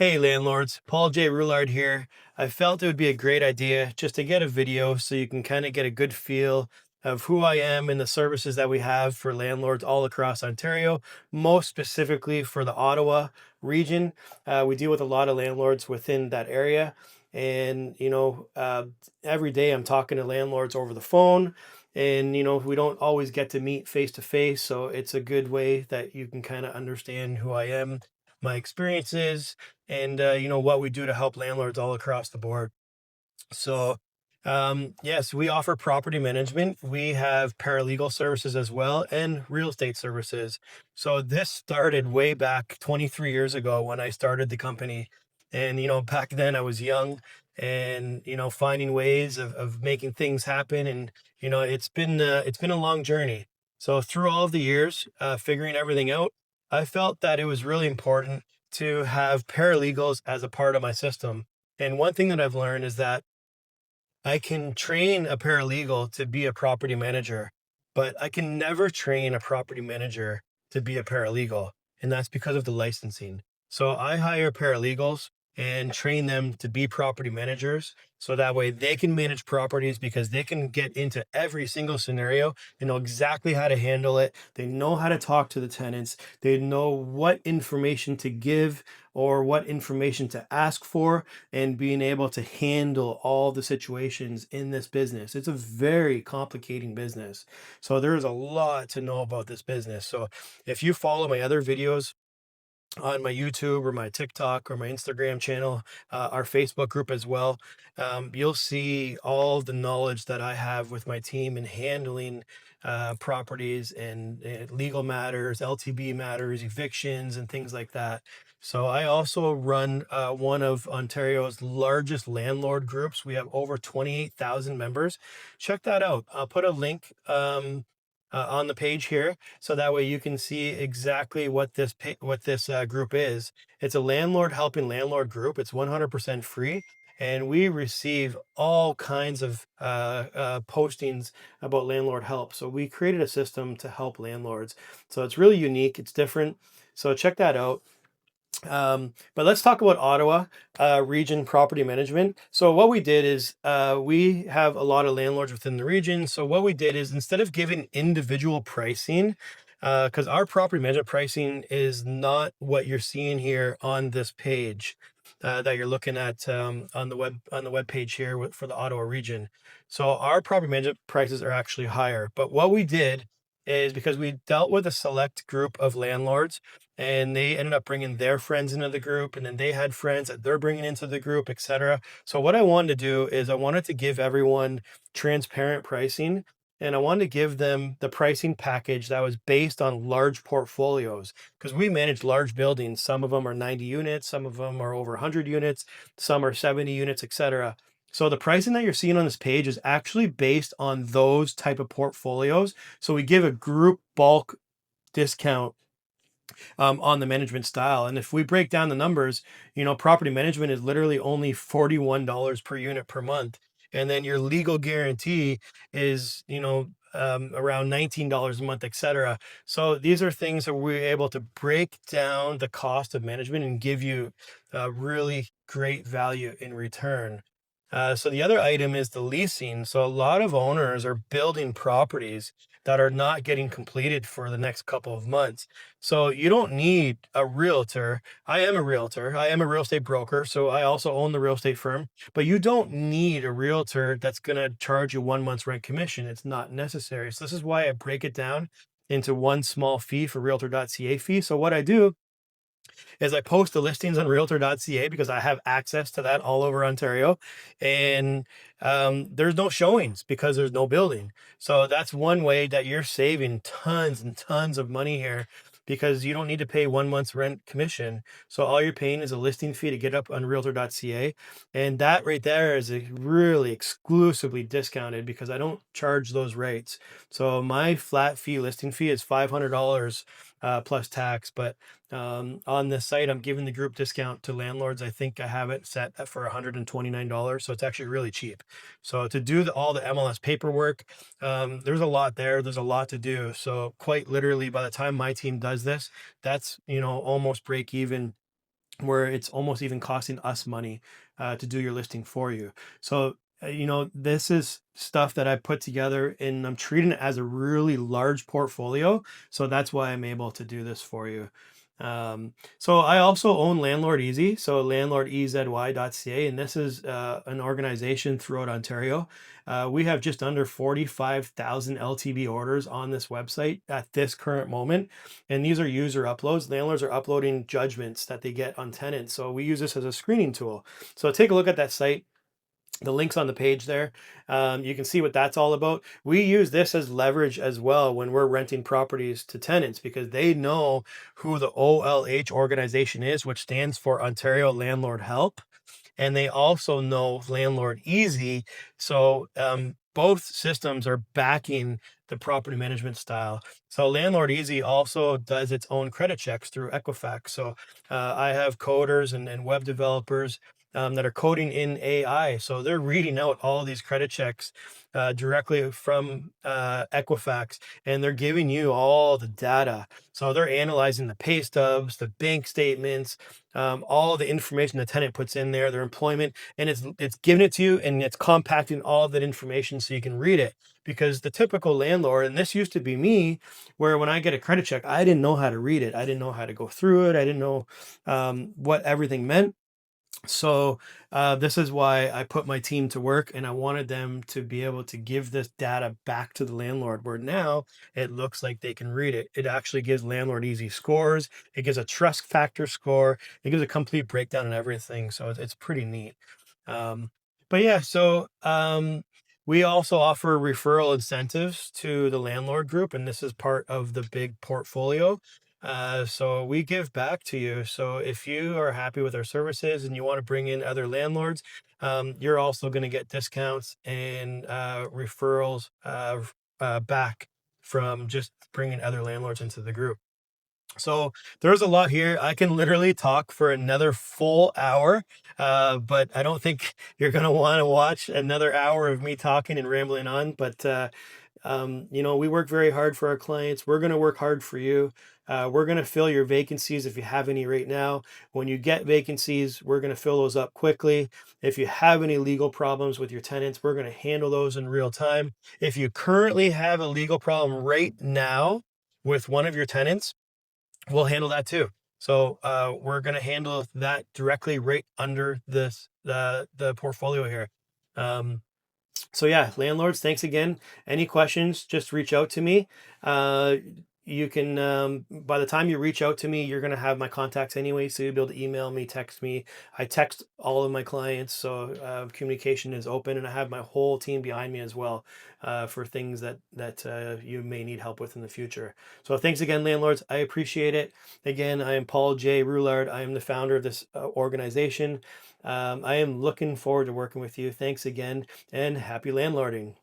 Hey landlords, Paul J. Roulard here. I felt it would be a great idea just to get a video so you can kind of get a good feel of who I am and the services that we have for landlords all across Ontario, most specifically for the Ottawa region. We deal with a lot of landlords within that area. And, every day I'm talking to landlords over the phone. And, we don't always get to meet face to face. So it's a good way that you can kind of understand who I am, my experiences, and what we do to help landlords all across the board. So yes, we offer property management. We have paralegal services as well and real estate services. So this started way back 23 years ago when I started the company. And back then I was young and finding ways of making things happen. And it's been a long journey. So through all of the years figuring everything out, I felt that it was really important to have paralegals as a part of my system. And one thing that I've learned is that I can train a paralegal to be a property manager, but I can never train a property manager to be a paralegal. And that's because of the licensing. So I hire paralegals and train them to be property managers. So that way they can manage properties because they can get into every single scenario. They know exactly how to handle it. They know how to talk to the tenants. They know what information to give or what information to ask for, and being able to handle all the situations in this business. It's a very complicating business. So there's a lot to know about this business. So if you follow my other videos on my YouTube or my TikTok or my Instagram channel, our Facebook group as well, you'll see all the knowledge that I have with my team in handling properties and legal matters, LTB matters, evictions, and things like that. So I also run one of Ontario's largest landlord groups. We have over 28,000 members. Check that out. I'll put a link on the page here, so that way you can see exactly what this group is. It's a landlord helping landlord group. It's 100% free, and we receive all kinds of postings about landlord help. So we created a system to help landlords. So it's really unique. It's different. So check that out. But let's talk about Ottawa region property management. So what we did is we have a lot of landlords within the region. So what we did is, instead of giving individual pricing, because our property management pricing is not what you're seeing here on this page that you're looking at on the web page here for the Ottawa region. So our property management prices are actually higher. But what we did is, because we dealt with a select group of landlords, and they ended up bringing their friends into the group, and then they had friends that they're bringing into the group, etc. So what I wanted to do is I wanted to give everyone transparent pricing, and I wanted to give them the pricing package that was based on large portfolios, because we manage large buildings. Some of them are 90 units, some of them are over 100 units, some are 70 units, etc. So the pricing that you're seeing on this page is actually based on those type of portfolios. So we give a group bulk discount on the management style. And if we break down the numbers, property management is literally only $41 per unit per month. And then your legal guarantee is, around $19 a month, etc. So these are things that we're able to break down the cost of management and give you really great value in return. So the other item is the leasing. So a lot of owners are building properties that are not getting completed for the next couple of months. So you don't need a realtor. I am a realtor. I am a real estate broker. So I also own the real estate firm, but you don't need a realtor that's going to charge you 1 month's rent commission. It's not necessary. So this is why I break it down into one small fee for realtor.ca fee. So what I do is I post the listings on realtor.ca because I have access to that all over Ontario. And there's no showings because there's no building. So that's one way that you're saving tons and tons of money here, because you don't need to pay 1 month's rent commission. So all you're paying is a listing fee to get up on realtor.ca. And that right there is really exclusively discounted because I don't charge those rates. So my flat fee listing fee is $500 plus tax. But on this site, I'm giving the group discount to landlords. I think I have it set for $129. So it's actually really cheap. So to do all the MLS paperwork, there's a lot there. There's a lot to do. So quite literally, by the time my team does this, that's, almost break even where it's almost even costing us money to do your listing for you. So, this is stuff that I put together and I'm treating it as a really large portfolio. So that's why I'm able to do this for you. So I also own LandlordEzy, so landlordezy.ca, and this is an organization throughout Ontario. We have just under 45,000 LTV orders on this website at this current moment. And these are user uploads. Landlords are uploading judgments that they get on tenants. So we use this as a screening tool. So take a look at that site. The link's on the page there. You can see what that's all about. We use this as leverage as well when we're renting properties to tenants, because they know who the OLH organization is, which stands for Ontario Landlord Help, and they also know LandlordEzy. So both systems are backing the property management style. So LandlordEzy also does its own credit checks through Equifax. So I have coders and web developers that are coding in AI. So they're reading out all these credit checks directly from Equifax, and they're giving you all the data. So they're analyzing the pay stubs, the bank statements, all the information the tenant puts in there, their employment, and it's giving it to you, and it's compacting all that information so you can read it. Because the typical landlord, and this used to be me, where when I get a credit check, I didn't know how to read it, I didn't know how to go through it, I didn't know what everything meant. So this is why I put my team to work, and I wanted them to be able to give this data back to the landlord, where now it looks like they can read it. It actually gives LandlordEzy scores. It gives a trust factor score. It gives a complete breakdown and everything. So it's pretty neat. Um, but yeah, so we also offer referral incentives to the landlord group, and this is part of the big portfolio. So we give back to you. So if you are happy with our services and you want to bring in other landlords, you're also going to get discounts and referrals back from just bringing other landlords into the group. So there's a lot here. I can literally talk for another full hour, but I don't think you're going to want to watch another hour of me talking and rambling on. But we work very hard for our clients. We're going to work hard for you. We're going to fill your vacancies if you have any right now. When you get vacancies, we're going to fill those up quickly. If you have any legal problems with your tenants, we're going to handle those in real time. If you currently have a legal problem right now with one of your tenants, we'll handle that too. So we're going to handle that directly right under this the portfolio here. So yeah, landlords, thanks again. Any questions, just reach out to me. You can, by the time you reach out to me, you're going to have my contacts anyway. So you'll be able to email me, text me. I text all of my clients. So communication is open, and I have my whole team behind me as well for things that you may need help with in the future. So thanks again, landlords. I appreciate it. Again, I am Paul J. Roulard. I am the founder of this organization. I am looking forward to working with you. Thanks again, and happy landlording.